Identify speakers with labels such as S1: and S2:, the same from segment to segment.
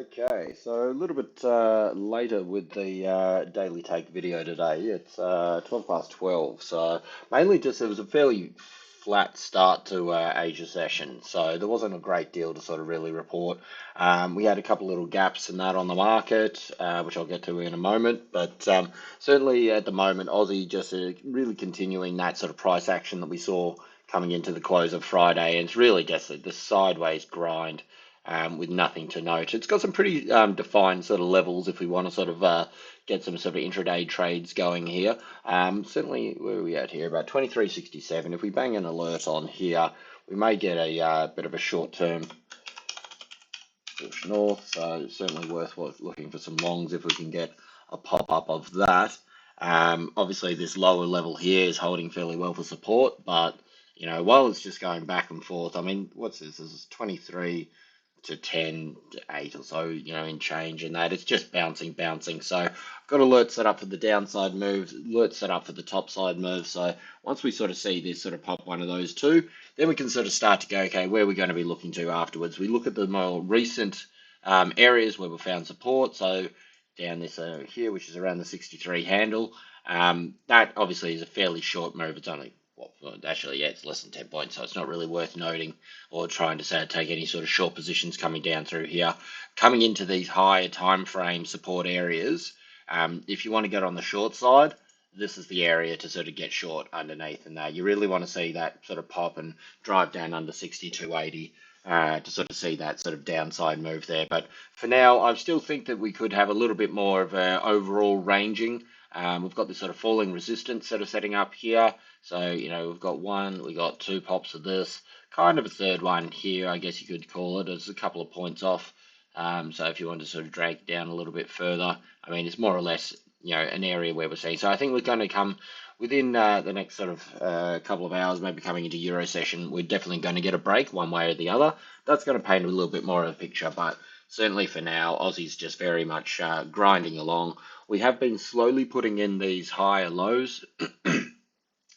S1: Okay, so a little bit later with the daily take video today. It's 12 past 12, so mainly just it was a fairly flat start to Asia session, so there wasn't a great deal to sort of really report. We had a couple little gaps in that on the market, which I'll get to in a moment, but certainly at the moment, Aussie just really continuing that sort of price action that we saw coming into the close of Friday, and it's really just the sideways grind with nothing to note. It's got some pretty defined sort of levels if we want to sort of get some sort of intraday trades going here. Certainly, where are we at here? About 23.67. If we bang an alert on here, we may get a bit of a short-term push north. So certainly worth looking for some longs if we can get a pop-up of that. Obviously, this lower level here is holding fairly well for support, but you know, while it's just going back and forth, I mean, what's this? This is 23 to 10 to 8 or so, you know, in change and that. It's just bouncing. So I've got alerts set up for the downside moves, alerts set up for the top side move. So once we sort of see this sort of pop one of those two, then we can sort of start to go, okay, where are we going to be looking to afterwards? We look at the more recent areas where we found support. So down this here, which is around the 63 handle. That obviously is a fairly short move. It's only well, actually, yeah, it's less than 10 points, so it's not really worth noting or trying to say take any sort of short positions coming down through here. Coming into these higher time frame support areas, if you want to get on the short side, this is the area to sort of get short underneath, and you really want to see that sort of pop and drive down under 62.80 to sort of see that sort of downside move there. But for now, I still think that we could have a little bit more of a overall ranging. We've got this sort of falling resistance sort of setting up here. So, you know, we've got one, we got two pops of this, kind of a third one here, I guess you could call it. It's a couple of points off. So if you want to sort of drag it down a little bit further, I mean, it's more or less, you know, an area where we're seeing. So I think we're going to come within the next sort of couple of hours, maybe coming into Euro session, we're definitely going to get a break one way or the other. That's going to paint a little bit more of a picture, but certainly for now, Aussie's just very much grinding along. We have been slowly putting in these higher lows.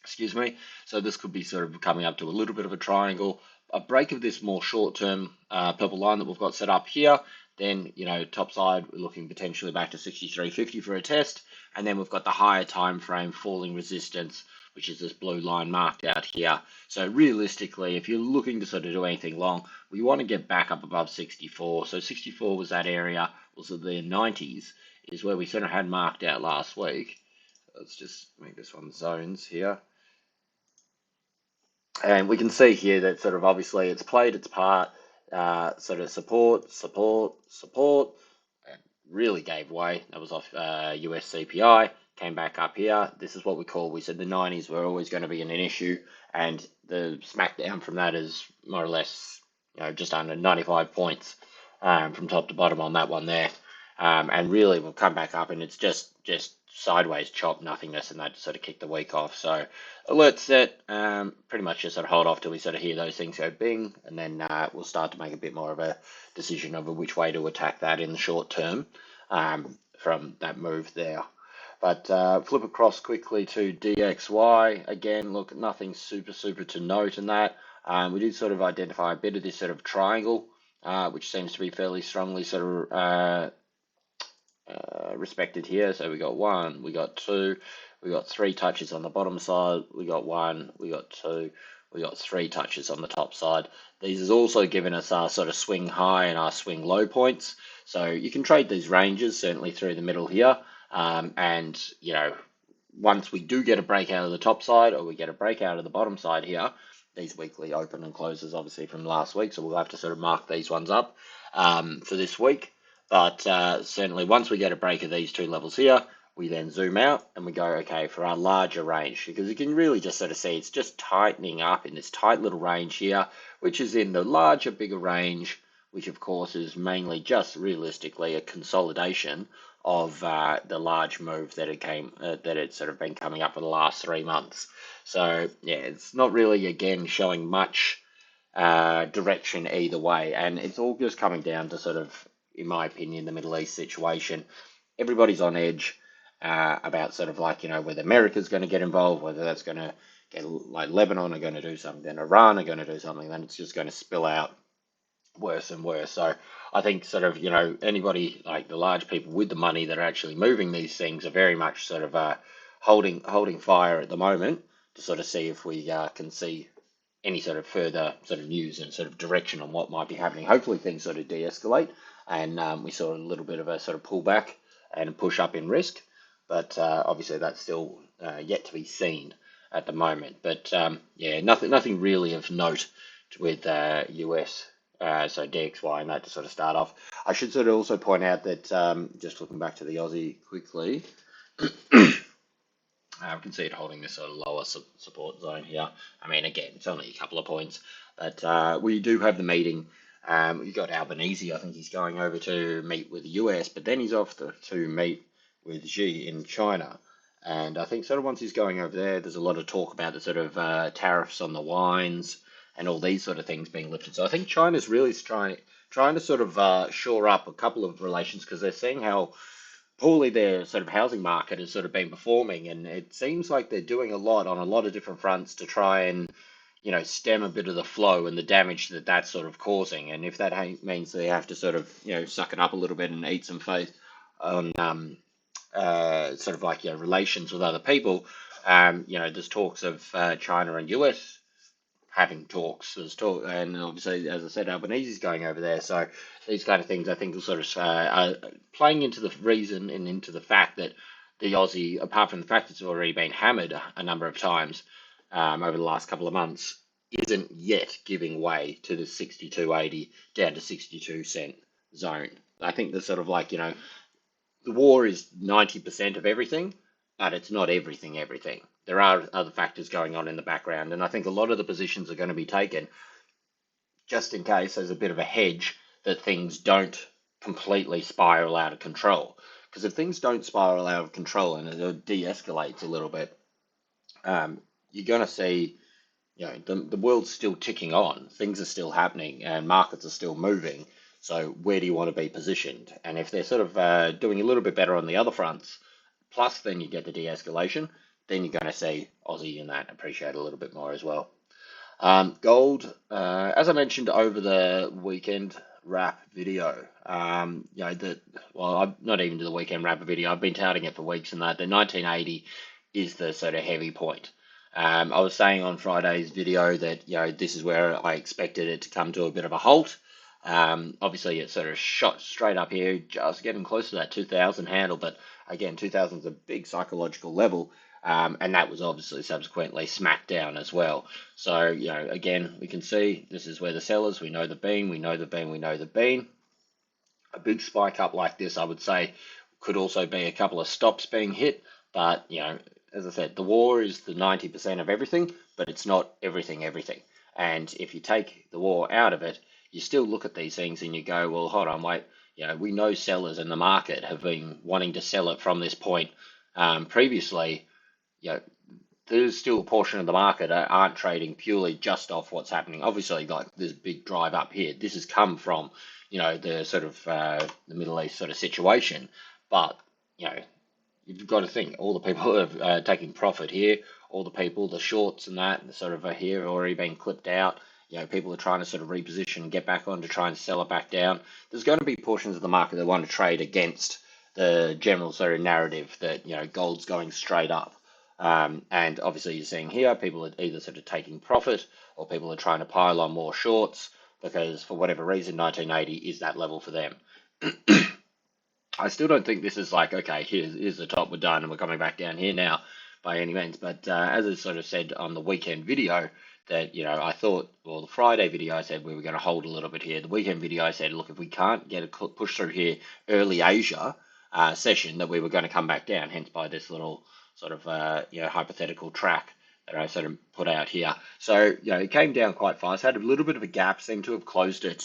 S1: Excuse me. So this could be sort of coming up to a little bit of a triangle. A break of this more short-term purple line that we've got set up here. Then, you know, top side, we're looking potentially back to 63.50 for a test. And then we've got the higher time frame falling resistance, which is this blue line marked out here. So realistically, if you're looking to sort of do anything long, we want to get back up above 64. So 64 was that area, also the 90s is where we sort of had marked out last week. Let's just make this one zones here. And we can see here that sort of obviously it's played its part, sort of support, and really gave way. That was off US CPI, came back up here. This is what we said the 90s were always going to be an issue, and the smackdown from that is more or less, you know, just under 95 points from top to bottom on that one there. And really we'll come back up and it's just sideways chop nothingness, and that sort of kicked the week off. So alert set, pretty much just sort of hold off till we sort of hear those things go bing, and then we'll start to make a bit more of a decision over which way to attack that in the short term from that move there. But flip across quickly to DXY. Again, look, nothing super to note in that. We did sort of identify a bit of this sort of triangle, which seems to be fairly strongly sort of respected here. So we got one, we got two, we got three touches on the bottom side, we got one, we got two, we got three touches on the top side. These has also given us our sort of swing high and our swing low points. So you can trade these ranges certainly through the middle here. And, you know, once we do get a breakout of the top side or we get a breakout of the bottom side here, these weekly open and closes obviously from last week. So we'll have to sort of mark these ones up for this week. But certainly once we get a break of these two levels here, we then zoom out and we go, okay, for our larger range, because you can really just sort of see it's just tightening up in this tight little range here, which is in the larger, bigger range, which of course is mainly just realistically a consolidation of the large move that it's sort of been coming up for the last 3 months. So yeah, it's not really again showing much direction either way, and it's all just coming down to sort of, in my opinion, the Middle East situation. Everybody's on edge about sort of like, you know, whether America's going to get involved, whether that's going to get like Lebanon are going to do something, then Iran are going to do something, then it's just going to spill out worse and worse. So I think sort of, anybody like the large people with the money that are actually moving these things are very much sort of holding fire at the moment to sort of see if we can see any sort of further sort of news and sort of direction on what might be happening. Hopefully things sort of de-escalate and we saw a little bit of a sort of pullback and push up in risk, but obviously that's still yet to be seen at the moment. But yeah, nothing really of note with US. So DXY and that to sort of start off. I should sort of also point out that just looking back to the Aussie quickly, we can see it holding this sort of lower support zone here. I mean, again, it's only a couple of points, but we do have the meeting. You've got Albanese. I think he's going over to meet with the US, but then he's off to meet with Xi in China. And I think sort of once he's going over there, there's a lot of talk about the sort of tariffs on the wines and all these sort of things being lifted. So I think China's really trying to sort of shore up a couple of relations because they're seeing how poorly their sort of housing market has sort of been performing, and it seems like they're doing a lot on a lot of different fronts to try and stem a bit of the flow and the damage that that's sort of causing. And if that means they have to sort of suck it up a little bit and eat some face on sort of like relations with other people, there's talks of China and US having talks. There's talk, and obviously, as I said, Albanese's going over there. So these kind of things, I think, will sort of are playing into the reason and into the fact that the Aussie, apart from the fact it's already been hammered a number of times over the last couple of months, isn't yet giving way to the 62.80 down to 62 cent zone. I think the sort of like the war is 90% of everything, but it's not everything. There are other factors going on in the background, and I think a lot of the positions are going to be taken just in case there's a bit of a hedge that things don't completely spiral out of control. Because if things don't spiral out of control and it de-escalates a little bit, you're going to see, the world's still ticking on, things are still happening, and markets are still moving. So where do you want to be positioned? And if they're sort of doing a little bit better on the other fronts, plus then you get the de-escalation, then you're going to see Aussie and that appreciate a little bit more as well. Gold, as I mentioned over the weekend wrap video, well, I'm not even to the weekend wrap video. I've been touting it for weeks, and that the 1980 is the sort of heavy point. I was saying on Friday's video that this is where I expected it to come to a bit of a halt. Obviously, it sort of shot straight up here, just getting close to that 2000 handle. But again, 2000 is a big psychological level, and that was obviously subsequently smacked down as well. So, again, we can see this is where the sellers, we know the bean, we know the bean, we know the bean. A big spike up like this, I would say, could also be a couple of stops being hit. But, as I said, the war is the 90% of everything, but it's not everything. And if you take the war out of it, you still look at these things and you go, well, hold on, wait, we know sellers in the market have been wanting to sell it from this point previously. There's still a portion of the market that aren't trading purely just off what's happening. Obviously, like this big drive up here, this has come from, the sort of the Middle East sort of situation. But, you've got to think all the people who are taking profit here, all the people, the shorts and that, sort of here have already been clipped out. People are trying to sort of reposition and get back on to try and sell it back down. There's going to be portions of the market that want to trade against the general sort of narrative that, gold's going straight up. And obviously you're seeing here, people are either sort of taking profit or people are trying to pile on more shorts because for whatever reason, 1980 is that level for them. I still don't think this is like, okay, here's the top, we're done, and we're coming back down here now by any means. But as I sort of said on the weekend video, that, I thought, well, the Friday video, I said we were going to hold a little bit here. The weekend video, I said, look, if we can't get a push through here early Asia session, that we were going to come back down, hence by this little sort of, hypothetical track that I sort of put out here. So, it came down quite fast, had a little bit of a gap, seemed to have closed it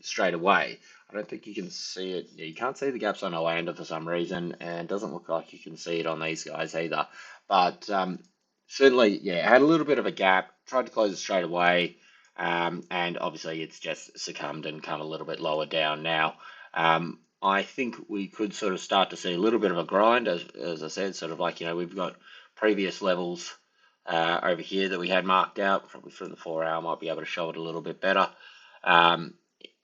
S1: straight away. I don't think you can see it. Yeah, you can't see the gaps on Orlando for some reason, and it doesn't look like you can see it on these guys either. But certainly, yeah, it had a little bit of a gap, tried to close it straight away, and obviously it's just succumbed and come a little bit lower down now. I think we could sort of start to see a little bit of a grind, as I said, sort of like, we've got previous levels over here that we had marked out, probably from the 4 hour, might be able to show it a little bit better.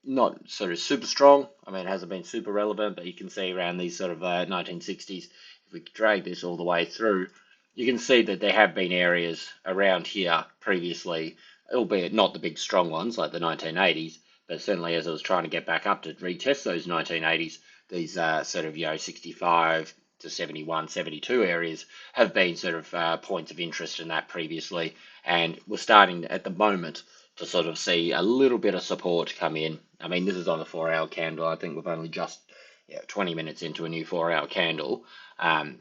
S1: not sort of super strong. I mean, it hasn't been super relevant, but you can see around these sort of 1960s, if we drag this all the way through, you can see that there have been areas around here previously, albeit not the big strong ones like the 1980s, but certainly as I was trying to get back up to retest those 1980s, these sort of, 65 to 71, 72 areas have been sort of points of interest in that previously, and we're starting at the moment to sort of see a little bit of support come in. I mean, this is on a 4 hour candle. I think we've only just 20 minutes into a new 4 hour candle.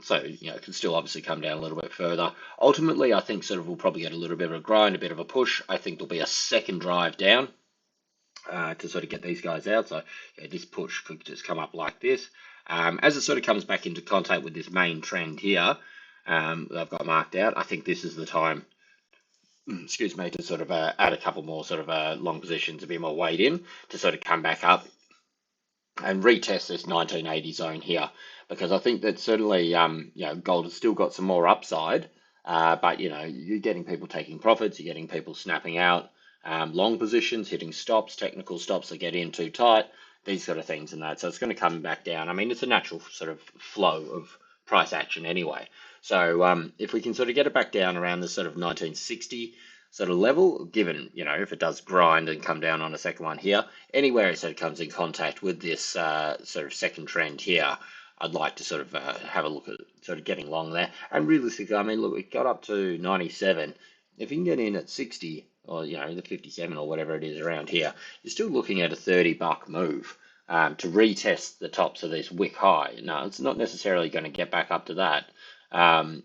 S1: So, it can still obviously come down a little bit further. Ultimately, I think sort of we'll probably get a little bit of a grind, a bit of a push. I think there'll be a second drive down to sort of get these guys out. So, this push could just come up like this. As it sort of comes back into contact with this main trend here, that I've got marked out, I think this is the time, excuse me, to sort of add a couple more sort of long positions, a bit more weight in to sort of come back up and retest this 1980 zone here, because I think that certainly gold has still got some more upside, but you're getting people taking profits, you're getting people snapping out long positions, hitting stops, technical stops that get in too tight, these sort of things and that. So it's going to come back down. I mean, it's a natural sort of flow of price action anyway. So if we can sort of get it back down around this sort of 1960 sort of level, given, if it does grind and come down on a second one here, anywhere it sort of comes in contact with this sort of second trend here, I'd like to sort of have a look at sort of getting long there. And realistically, I mean, look, it got up to 97. If you can get in at 60 or, the 57 or whatever it is around here, you're still looking at a $30 move to retest the tops of this wick high. Now, it's not necessarily going to get back up to that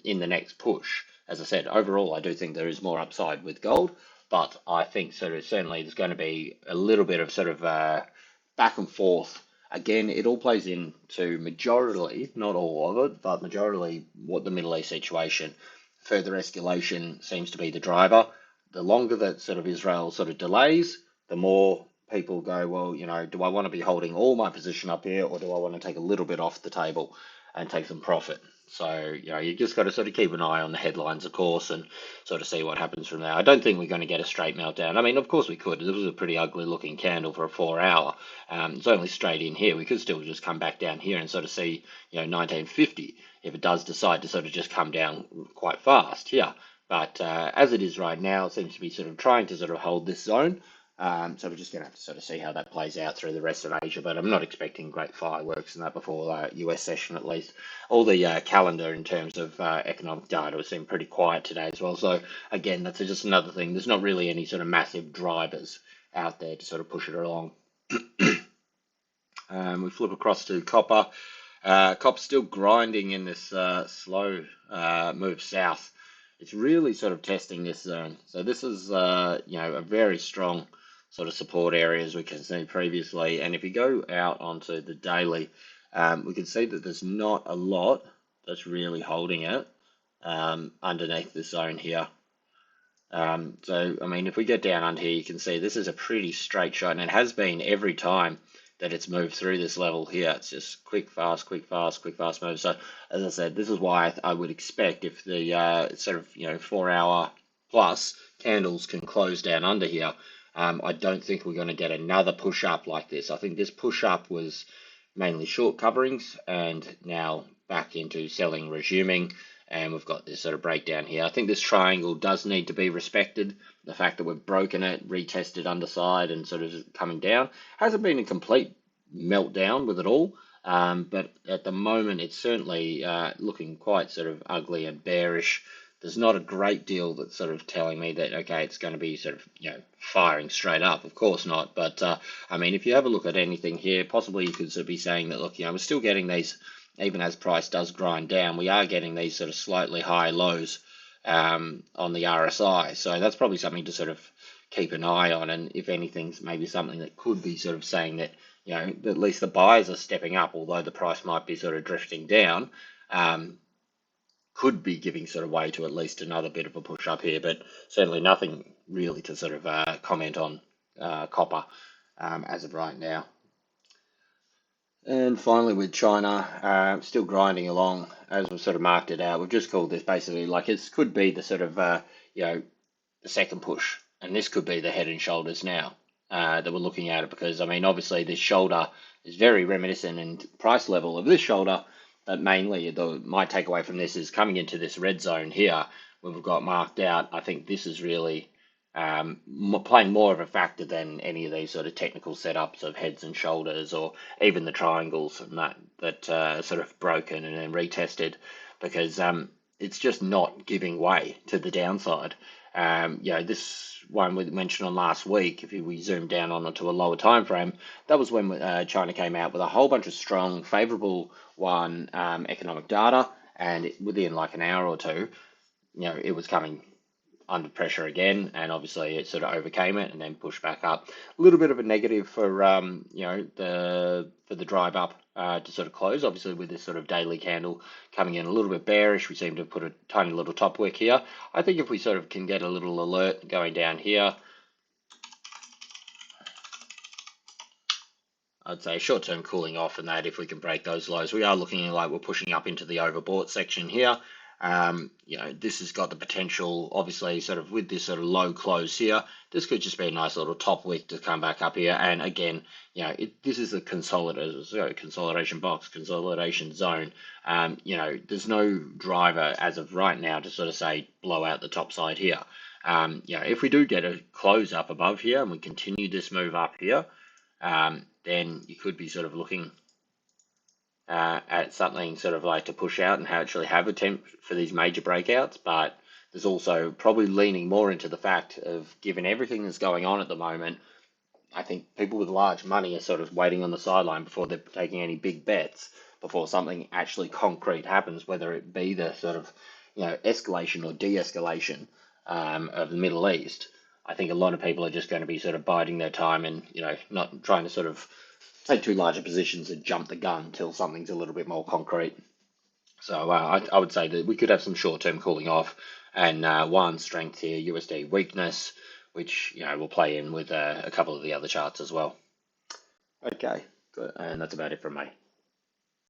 S1: in the next push. As I said, overall, I do think there is more upside with gold, but I think sort of certainly there's going to be a little bit of sort of back and forth. Again, it all plays into majorly, not all of it, but majorly what the Middle East situation. Further escalation seems to be the driver. The longer that sort of Israel sort of delays, the more people go, well, do I want to be holding all my position up here, or do I want to take a little bit off the table and take some profit? So, you just got to sort of keep an eye on the headlines, of course, and sort of see what happens from there. I don't think we're going to get a straight meltdown. I mean, of course we could. This was a pretty ugly looking candle for a 4 hour. It's only straight in here. We could still just come back down here and sort of see, 1950, if it does decide to sort of just come down quite fast here. But as it is right now, it seems to be sort of trying to sort of hold this zone. So we're just going to have to sort of see how that plays out through the rest of Asia, but I'm not expecting great fireworks in that before US session at least. All the calendar in terms of economic data has seemed pretty quiet today as well. So again, that's just another thing. There's not really any sort of massive drivers out there to sort of push it along. We flip across to copper. Copper's still grinding in this slow move south. It's really sort of testing this zone. So this is, a very strong sort of support area as we can see previously. And if you go out onto the daily, we can see that there's not a lot that's really holding it underneath the zone here. So, I mean, if we get down under here, you can see this is a pretty straight shot, and it has been every time that it's moved through this level here. It's just quick, fast, quick, fast, quick, fast move. So, as I said, this is why I would expect if the sort of 4 hour plus candles can close down under here, I don't think we're going to get another push up like this. I think this push up was mainly short coverings, and now back into selling resuming. And we've got this sort of breakdown here. I think this triangle does need to be respected. The fact that we've broken it, retested underside, and sort of coming down. Hasn't been a complete meltdown with it all, but at the moment it's certainly looking quite sort of ugly and bearish. There's not a great deal that's sort of telling me that, okay, it's going to be sort of, firing straight up. Of course not. But, I mean, if you have a look at anything here, possibly you could sort of be saying that, look, we're still getting these, even as price does grind down, we are getting these sort of slightly high lows on the RSI. So that's probably something to sort of keep an eye on. And if anything's maybe something that could be sort of saying that, at least the buyers are stepping up, although the price might be sort of drifting down, could be giving sort of way to at least another bit of a push up here, but certainly nothing really to sort of comment on copper as of right now. And finally with China, still grinding along as we've sort of marked it out. We've just called this basically like it could be the sort of, the second push, and this could be the head and shoulders now. that we're looking at it, because I mean obviously this shoulder is very reminiscent in price level of this shoulder, but mainly my takeaway from this is coming into this red zone here where we've got marked out. I think this is really playing more of a factor than any of these sort of technical setups of heads and shoulders, or even the triangles and that sort of broken and then retested, because it's just not giving way to the downside. This one we mentioned on last week, if we zoom down onto a lower time frame, that was when China came out with a whole bunch of strong, favorable economic data, and within like an hour or two, it was coming under pressure again, and obviously it sort of overcame it and then pushed back up. A little bit of a negative for the drive up to sort of close. Obviously, with this sort of daily candle coming in a little bit bearish, we seem to have put a tiny little top wick here. I think if we sort of can get a little alert going down here, I'd say short-term cooling off, and that if we can break those lows, we are looking like we're pushing up into the overbought section here. This has got the potential, obviously, sort of with this sort of low close here, this could just be a nice little top wick to come back up here. And again, this is a consolidation box, consolidation zone. There's no driver as of right now to sort of say blow out the top side here. If we do get a close up above here and we continue this move up here, then you could be sort of looking at something sort of like to push out and actually have a attempt for these major breakouts. But there's also probably leaning more into the fact of, given everything that's going on at the moment, I think people with large money are sort of waiting on the sideline before they're taking any big bets, before something actually concrete happens, whether it be the sort of escalation or de-escalation of the Middle East. I think a lot of people are just going to be sort of biding their time and not trying to sort of take too large positions and jump the gun until something's a little bit more concrete. So I would say that we could have some short-term cooling off, and one strength here, USD weakness, which will play in with a couple of the other charts as well. Okay, good, and that's about it from me.